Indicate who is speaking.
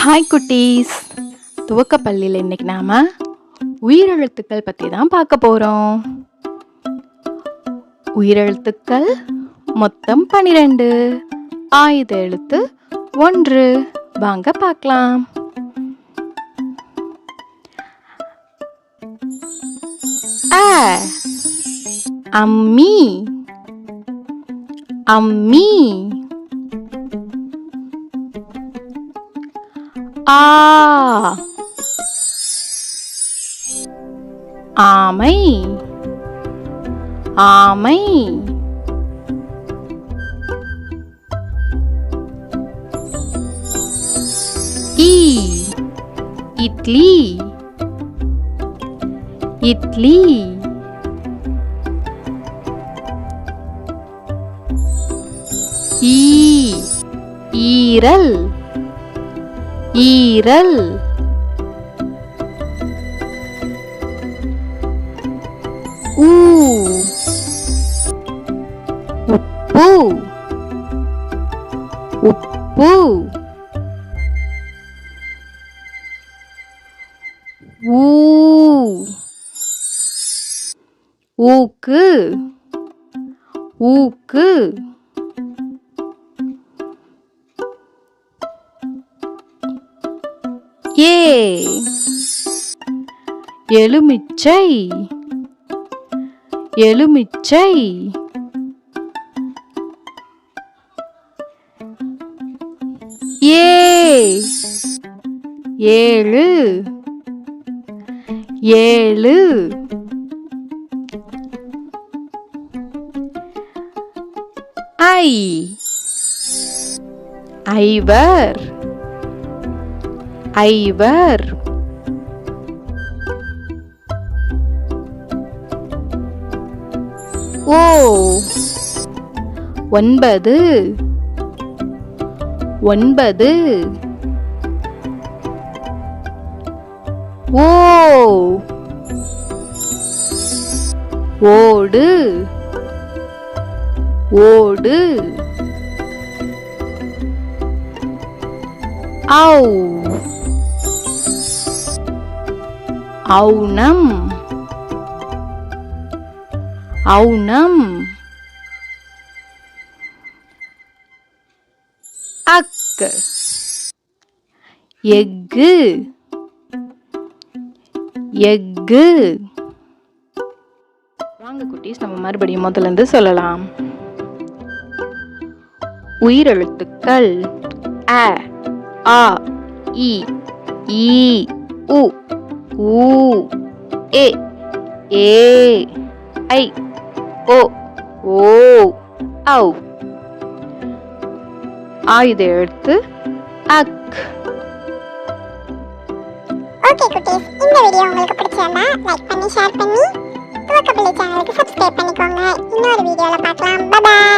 Speaker 1: Hi குட்டீஸ். துவக்கப்பள்ளியில் இன்னைக்கு நாம உயிரெழுத்துக்கள் பற்றி தான் பார்க்க போகிறோம். உயிரெழுத்துக்கள் மொத்தம் 12. ஆயுத எழுத்து 1. வாங்க பார்க்கலாம். அ அம்மி அம்மி. ஆ ஆமை ஆமை. இ இட்லி இட்லி. ஈ ஈரல் ஈரல். ஊ உப்பு உப்பு. ஊ ஊக்கு ஊக்கு. ஏ எலுமிச்சை எலுமிச்சை. ஏ ஏழு ஏழு. ஐ ஐவர் ஐவர். ஓ 9 9. ஓ ஓடு ஓடு. ஔ ஔனம் ஔனம். அக் எக்கு எக்கு. வாங்க குட்டீஸ், நம்ம மறுபடியும் முதல்ல இருந்து சொல்லலாம். உயிரெழுத்துக்கள் அ ஆ இ ஈ உ ஊ ஏ ஏ ஐ ஓ ஓ ஔ. ஆயுத எழுத்து அக்.
Speaker 2: ஓகே குட்டீஸ், இந்த வீடியோ உங்களுக்கு பிடிச்சிருந்தா லைக் பண்ணி ஷேர் பண்ணி துவக்கப்பள்ளி சேனலுக்கு சப்ஸ்கிரைப் பண்ணிக்கோங்க. இன்னொரு வீடியோல பார்க்கலாம். Bye by.